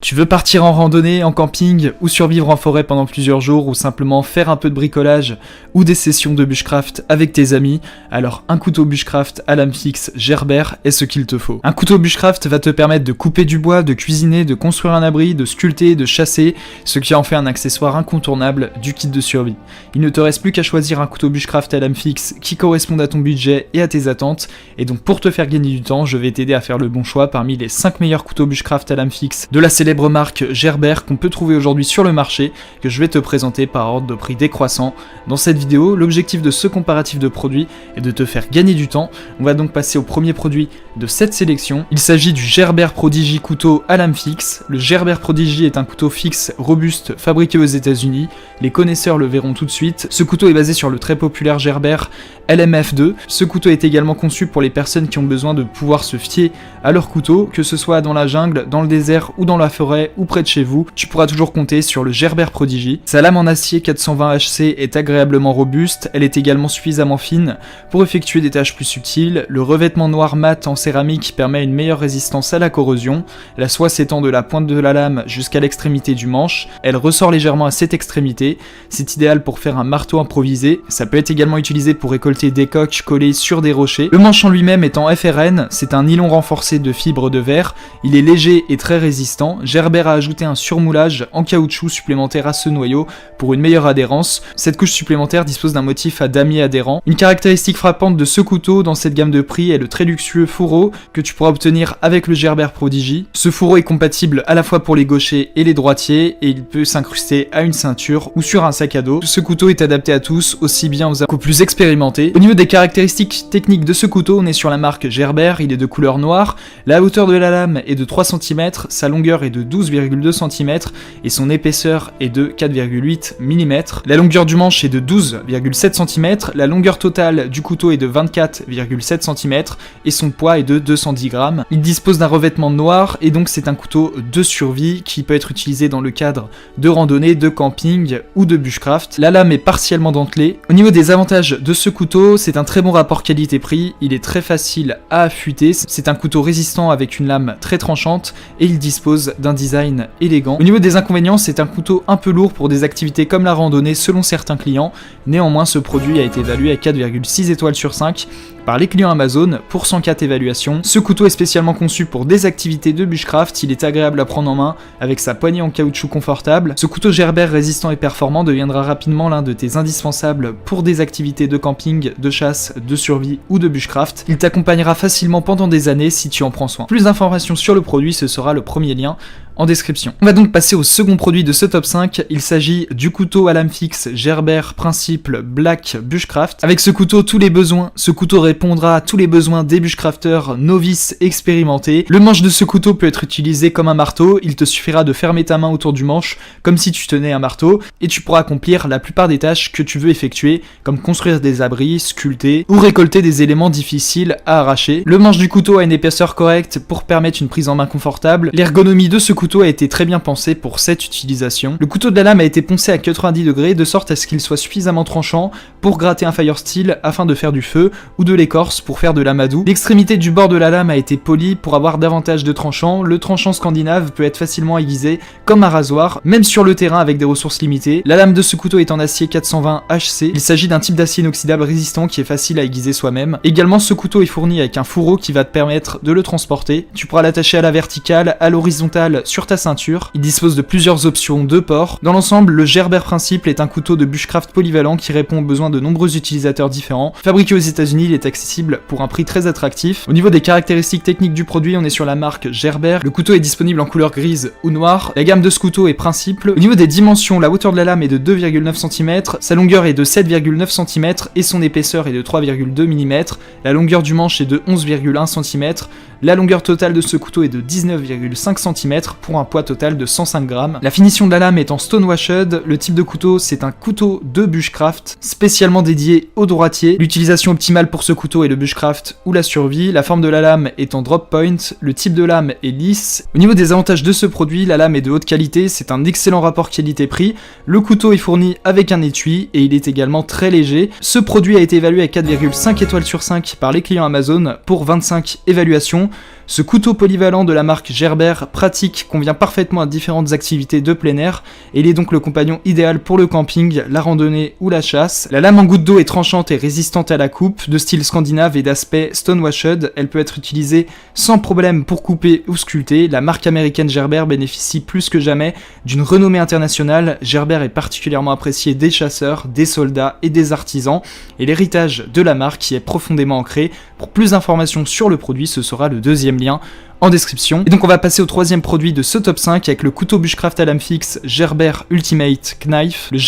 Tu veux partir en randonnée, en camping, ou survivre en forêt pendant plusieurs jours, ou simplement faire un peu de bricolage, ou des sessions de bushcraft avec tes amis, alors un couteau bushcraft à lame fixe Gerber est ce qu'il te faut. Un couteau bushcraft va te permettre de couper du bois, de cuisiner, de construire un abri, de sculpter, de chasser, ce qui en fait un accessoire incontournable du kit de survie. Il ne te reste plus qu'à choisir un couteau bushcraft à lame fixe qui corresponde à ton budget et à tes attentes, et donc pour te faire gagner du temps, je vais t'aider à faire le bon choix parmi les 5 meilleurs couteaux bushcraft à lame fixe de la célèbre marque Gerber qu'on peut trouver aujourd'hui sur le marché, que je vais te présenter par ordre de prix décroissant. Dans cette vidéo, l'objectif de ce comparatif de produits est de te faire gagner du temps. On va donc passer au premier produit de cette sélection. Il s'agit du Gerber Prodigy couteau à lame fixe. Le Gerber Prodigy est un couteau fixe robuste fabriqué aux États-Unis. Les connaisseurs le verront tout de suite. Ce couteau est basé sur le très populaire Gerber LMF2. Ce couteau est également conçu pour les personnes qui ont besoin de pouvoir se fier à leur couteau, que ce soit dans la jungle, dans le désert ou dans la forêt ou près de chez vous. Tu pourras toujours compter sur le Gerber Prodigy. Sa lame en acier 420 HC est agréablement robuste. Elle est également suffisamment fine pour effectuer des tâches plus subtiles. Le revêtement noir mat en céramique permet une meilleure résistance à la corrosion. La soie s'étend de la pointe de la lame jusqu'à l'extrémité du manche. Elle ressort légèrement à cette extrémité. C'est idéal pour faire un marteau improvisé. Ça peut être également utilisé pour récolter des coques collées sur des rochers. Le manche en lui-même est en FRN. C'est un nylon renforcé de fibres de verre. Il est léger et très résistant. Gerber a ajouté un surmoulage en caoutchouc supplémentaire à ce noyau pour une meilleure adhérence. Cette couche supplémentaire dispose d'un motif à damier adhérent. Une caractéristique frappante de ce couteau dans cette gamme de prix est le très luxueux fourreau que tu pourras obtenir avec le Gerber Prodigy. Ce fourreau est compatible à la fois pour les gauchers et les droitiers et il peut s'incruster à une ceinture ou sur un sac à dos. Ce couteau est adapté à tous, aussi bien qu'aux plus expérimentés. Au niveau des caractéristiques techniques de ce couteau, on est sur la marque Gerber, il est de couleur noire. La hauteur de la lame est de 3 cm, sa longueur est de 12,2 cm et son épaisseur est de 4,8 mm. La longueur du manche est de 12,7 cm, la longueur totale du couteau est de 24,7 cm et son poids est de 210 grammes. Il dispose d'un revêtement noir et donc c'est un couteau de survie qui peut être utilisé dans le cadre de randonnée, de camping ou de bushcraft. La lame est partiellement dentelée. Au niveau des avantages de ce couteau, c'est un très bon rapport qualité-prix, il est très facile à affûter, c'est un couteau résistant avec une lame très tranchante et il dispose d'un design élégant. Au niveau des inconvénients, c'est un couteau un peu lourd pour des activités comme la randonnée selon certains clients. Néanmoins, ce produit a été évalué à 4,6 étoiles sur 5 par les clients Amazon pour 104 évaluations. Ce couteau est spécialement conçu pour des activités de bushcraft, il est agréable à prendre en main avec sa poignée en caoutchouc confortable. Ce couteau Gerber résistant et performant deviendra rapidement l'un de tes indispensables pour des activités de camping, de chasse, de survie ou de bushcraft. Il t'accompagnera facilement pendant des années si tu en prends soin. Plus d'informations sur le produit, ce sera le premier lien en description. On va donc passer au second produit de ce top 5, il s'agit du couteau à lame fixe Gerber Principle Black Bushcraft. Avec ce couteau, ce couteau répondra à tous les besoins des bushcrafters novices expérimentés. Le manche de ce couteau peut être utilisé comme un marteau, il te suffira de fermer ta main autour du manche comme si tu tenais un marteau et tu pourras accomplir la plupart des tâches que tu veux effectuer, comme construire des abris, sculpter ou récolter des éléments difficiles à arracher. Le manche du couteau a une épaisseur correcte pour permettre une prise en main confortable. L'ergonomie de ce couteau a été très bien pensé pour cette utilisation. Le couteau de la lame a été poncé à 90 degrés de sorte à ce qu'il soit suffisamment tranchant pour gratter un fire steel afin de faire du feu ou de l'écorce pour faire de l'amadou. L'extrémité du bord de la lame a été polie pour avoir davantage de tranchant. Le tranchant scandinave peut être facilement aiguisé comme un rasoir, même sur le terrain avec des ressources limitées. La lame de ce couteau est en acier 420 HC. Il s'agit d'un type d'acier inoxydable résistant qui est facile à aiguiser soi-même. Également, ce couteau est fourni avec un fourreau qui va te permettre de le transporter. Tu pourras l'attacher à la verticale, à l'horizontale, sur ta ceinture. Il dispose de plusieurs options de port. Dans l'ensemble, le Gerber Principle est un couteau de bushcraft polyvalent qui répond aux besoins de nombreux utilisateurs différents. Fabriqué aux États-Unis, il est accessible pour un prix très attractif. Au niveau des caractéristiques techniques du produit, on est sur la marque Gerber. Le couteau est disponible en couleur grise ou noire. La gamme de ce couteau est Principle. Au niveau des dimensions, la hauteur de la lame est de 2,9 cm, sa longueur est de 7,9 cm et son épaisseur est de 3,2 mm. La longueur du manche est de 11,1 cm. La longueur totale de ce couteau est de 19,5 cm pour un poids total de 105 grammes. La finition de la lame est en stonewashed. Le type de couteau, c'est un couteau de bushcraft spécialement dédié aux droitiers. L'utilisation optimale pour ce couteau est le bushcraft ou la survie. La forme de la lame est en drop point. Le type de lame est lisse. Au niveau des avantages de ce produit, la lame est de haute qualité. C'est un excellent rapport qualité-prix. Le couteau est fourni avec un étui et il est également très léger. Ce produit a été évalué à 4,5 étoiles sur 5 par les clients Amazon pour 25 évaluations. Ce couteau polyvalent de la marque Gerber, pratique, convient parfaitement à différentes activités de plein air et il est donc le compagnon idéal pour le camping, la randonnée ou la chasse. La lame en goutte d'eau est tranchante et résistante à la coupe, de style scandinave et d'aspect stonewashed. Elle peut être utilisée sans problème pour couper ou sculpter. La marque américaine Gerber bénéficie plus que jamais d'une renommée internationale. Gerber est particulièrement apprécié des chasseurs, des soldats et des artisans et l'héritage de la marque y est profondément ancré. Pour plus d'informations sur le produit, ce sera le deuxième lien en description. Et donc on va passer au troisième produit de ce top 5 avec le couteau bushcraft à lame fixe Gerber Ultimate Knife. Le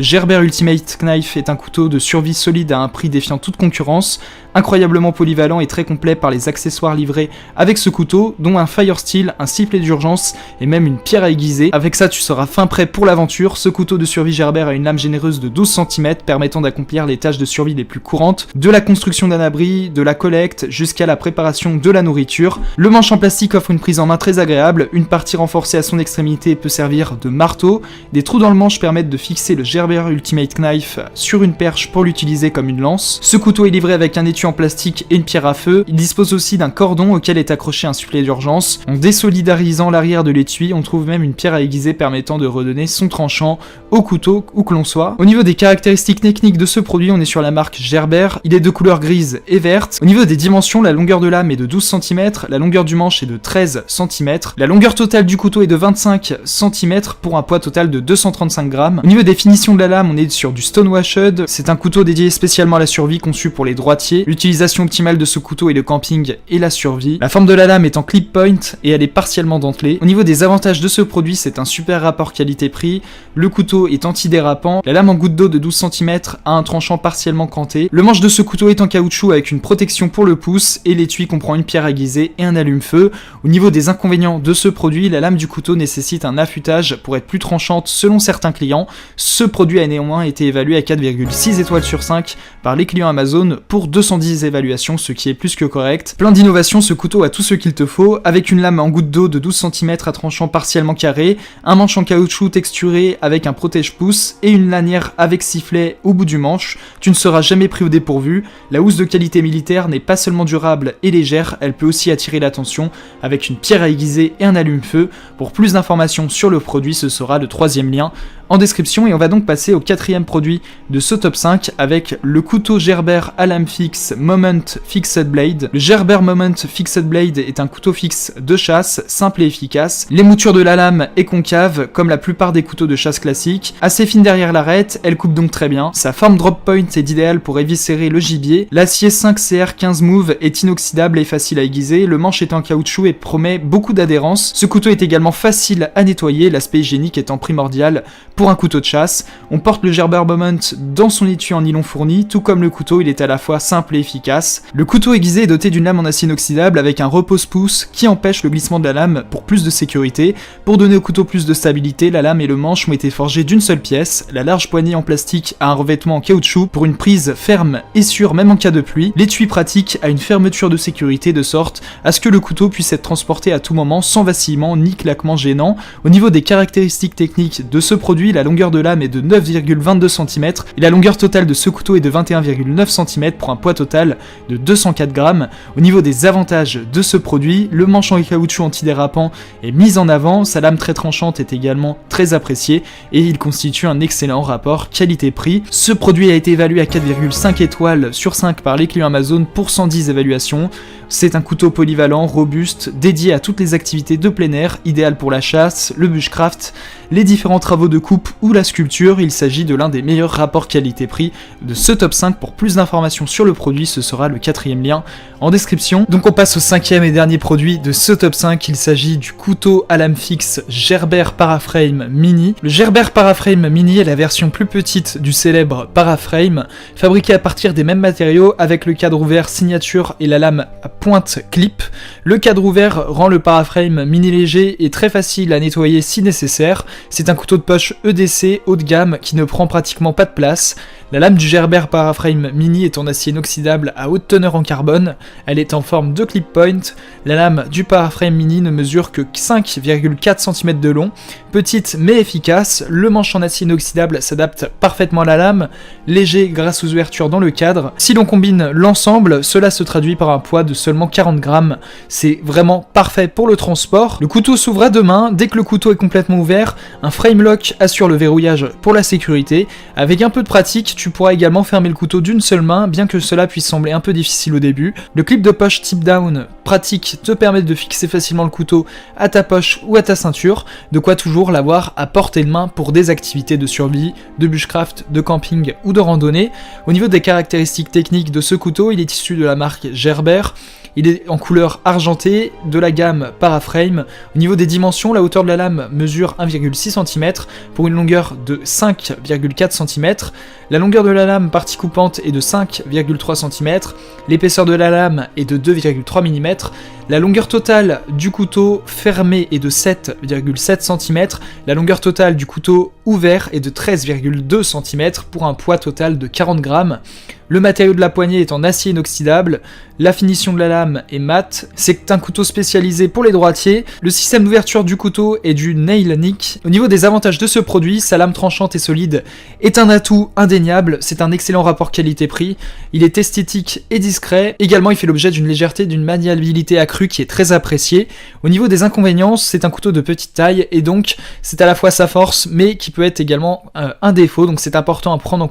Gerber Ultimate Knife est un couteau de survie solide à un prix défiant toute concurrence, incroyablement polyvalent et très complet par les accessoires livrés avec ce couteau, dont un fire steel, un sifflet d'urgence et même une pierre à aiguiser. Avec ça tu seras fin prêt pour l'aventure. Ce couteau de survie Gerber a une lame généreuse de 12 cm permettant d'accomplir les tâches de survie les plus courantes, de la construction d'un abri, de la collecte jusqu'à la préparation de la nourriture. Le manche en plastique offre une prise en main très agréable, une partie renforcée à son extrémité peut servir de marteau, des trous dans le manche permettent de fixer le Gerber Ultimate Knife sur une perche pour l'utiliser comme une lance. Ce couteau est livré avec un étui en plastique et une pierre à feu. Il dispose aussi d'un cordon auquel est accroché un supplet d'urgence. En désolidarisant l'arrière de l'étui, on trouve même une pierre à aiguiser permettant de redonner son tranchant au couteau où que l'on soit. Au niveau des caractéristiques techniques de ce produit, on est sur la marque Gerber. Il est de couleur grise et verte. Au niveau des dimensions, la longueur de lame est de 12 cm, la longueur du manche est de 13 cm, la longueur totale du couteau est de 25 cm pour un poids total de 235 grammes. Au niveau des finitions de la lame, on est sur du stonewashed. C'est un couteau dédié spécialement à la survie, conçu pour les droitiers. L'utilisation optimale de ce couteau est le camping et la survie. La forme de la lame est en clip point et elle est partiellement dentelée. Au niveau des avantages de ce produit, c'est un super rapport qualité-prix. Le couteau est antidérapant. La lame en goutte d'eau de 12 cm a un tranchant partiellement canté. Le manche de ce couteau est en caoutchouc avec une protection pour le pouce et l'étui comprend une pierre aiguisée et un allume-feu. Au niveau des inconvénients de ce produit, la lame du couteau nécessite un affûtage pour être plus tranchante selon certains clients. Ce produit a néanmoins été évalué à 4,6 étoiles sur 5 par les clients Amazon pour 210 évaluations, ce qui est plus que correct. Plein d'innovations, ce couteau a tout ce qu'il te faut, avec une lame en goutte d'eau de 12 cm à tranchant partiellement carré, un manche en caoutchouc texturé avec un protège-pouce et une lanière avec sifflet au bout du manche. Tu ne seras jamais pris au dépourvu. La housse de qualité militaire n'est pas seulement durable et légère, elle peut aussi attirer l'attention avec une pierre à aiguiser et un allume-feu. Pour plus d'informations sur le produit, ce sera le troisième lien en description. Et on va donc passer au quatrième produit de ce top 5 avec le couteau Gerber à lame fixe Moment Fixed Blade. Le Gerber Moment Fixed Blade est un couteau fixe de chasse, simple et efficace. L'émouture de la lame est concave, comme la plupart des couteaux de chasse classiques. Assez fine derrière l'arête, elle coupe donc très bien. Sa forme drop point est idéale pour éviscérer le gibier. L'acier 5CR15 Move est inoxydable et facile à aiguiser. Le manche est en caoutchouc et promet beaucoup d'adhérence. Ce couteau est également facile à nettoyer, l'aspect hygiénique étant primordial pour un couteau de chasse. On porte le Gerber Moment dans son étui en nylon fourni, tout comme le couteau, il est à la fois simple et efficace. Le couteau aiguisé est doté d'une lame en acier inoxydable avec un repose-pouce qui empêche le glissement de la lame pour plus de sécurité. Pour donner au couteau plus de stabilité, la lame et le manche ont été forgés d'une seule pièce. La large poignée en plastique a un revêtement en caoutchouc pour une prise ferme et sûre même en cas de pluie. L'étui pratique a une fermeture de sécurité de sorte à ce que le couteau puisse être transporté à tout moment sans vacillement ni claquement gênant. Au niveau des caractéristiques techniques de ce produit, la longueur de lame est de 9,22 cm et la longueur totale de ce couteau est de 21,9 cm pour un poids total de 204 grammes. Au niveau des avantages de ce produit, le manche en caoutchouc antidérapant est mis en avant, sa lame très tranchante est également très appréciée et il constitue un excellent rapport qualité-prix. Ce produit a été évalué à 4,5 étoiles sur 5 par les clients Amazon pour 110 évaluations. C'est un couteau polyvalent, robuste, dédié à toutes les activités de plein air, idéal pour la chasse, le bushcraft, les différents travaux de coupe ou la sculpture. Il s'agit de l'un des meilleurs rapports qualité-prix de ce top 5. Pour plus d'informations sur le produit, ce sera le quatrième lien en description. Donc on passe au cinquième et dernier produit de ce top 5. Il s'agit du couteau à lame fixe Gerber Paraframe Mini. Le Gerber Paraframe Mini est la version plus petite du célèbre Paraframe, fabriqué à partir des mêmes matériaux avec le cadre ouvert signature et la lame à pointe clip. Le cadre ouvert rend le Paraframe Mini léger et très facile à nettoyer si nécessaire. C'est un couteau de poche EDC haut de gamme qui ne prend pratiquement pas de place. La lame du Gerber Paraframe Mini est en acier inoxydable à haute teneur en carbone. Elle est en forme de clip point. La lame du Paraframe Mini ne mesure que 5,4 cm de long. Petite mais efficace, le manche en acier inoxydable s'adapte parfaitement à la lame, léger grâce aux ouvertures dans le cadre. Si l'on combine l'ensemble, cela se traduit par un poids de seulement seulement 40 grammes. C'est vraiment parfait pour le transport. Le couteau s'ouvre à deux mains. Dès que le couteau est complètement ouvert, un frame lock assure le verrouillage pour la sécurité. Avec un peu de pratique, tu pourras également fermer le couteau d'une seule main, bien que cela puisse sembler un peu difficile au début. Le clip de poche tip down pratique te permet de fixer facilement le couteau à ta poche ou à ta ceinture, de quoi toujours l'avoir à portée de main pour des activités de survie, de bushcraft, de camping ou de randonnée. Au niveau des caractéristiques techniques de ce couteau, il est issu de la marque Gerber. Il est en couleur argentée, de la gamme Paraframe. Au niveau des dimensions, la hauteur de la lame mesure 1,6 cm pour une longueur de 5,4 cm. La longueur de la lame partie coupante est de 5,3 cm. L'épaisseur de la lame est de 2,3 mm. La longueur totale du couteau fermé est de 7,7 cm. La longueur totale du couteau ouvert est de 13,2 cm pour un poids total de 40 grammes. Le matériau de la poignée est en acier inoxydable, la finition de la lame est mate, c'est un couteau spécialisé pour les droitiers, le système d'ouverture du couteau est du nail nick. Au niveau des avantages de ce produit, sa lame tranchante et solide est un atout indéniable, c'est un excellent rapport qualité-prix, il est esthétique et discret, également il fait l'objet d'une légèreté, d'une maniabilité accrue qui est très appréciée. Au niveau des inconvénients, c'est un couteau de petite taille et donc c'est à la fois sa force mais qui peut être également un défaut, donc c'est important à prendre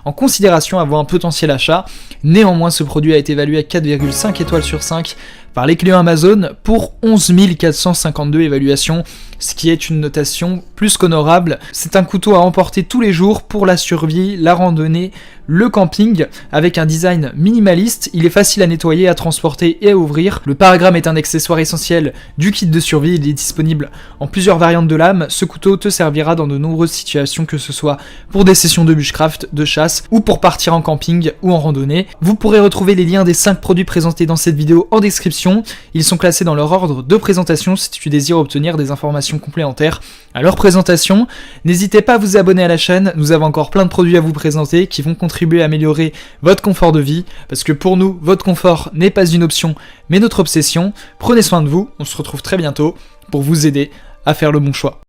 en considération avant un potentiel achat. Néanmoins, ce produit a été évalué à 4,5 étoiles sur 5 par les clients Amazon pour 11 452 évaluations, ce qui est une notation plus qu'honorable. C'est un couteau à emporter tous les jours pour la survie, la randonnée, le camping, avec un design minimaliste. Il est facile à nettoyer, à transporter et à ouvrir. Le paragramme est un accessoire essentiel du kit de survie, il est disponible en plusieurs variantes de lame. Ce couteau te servira dans de nombreuses situations, que ce soit pour des sessions de bushcraft, de chasse ou pour partir en camping ou en randonnée. Vous pourrez retrouver les liens des 5 produits présentés dans cette vidéo en description. Ils sont classés dans leur ordre de présentation si tu désires obtenir des informations complémentaires à leur présentation. N'hésitez pas à vous abonner à la chaîne, nous avons encore plein de produits à vous présenter qui vont contribuer à améliorer votre confort de vie, parce que pour nous, votre confort n'est pas une option, mais notre obsession. Prenez soin de vous, on se retrouve très bientôt pour vous aider à faire le bon choix.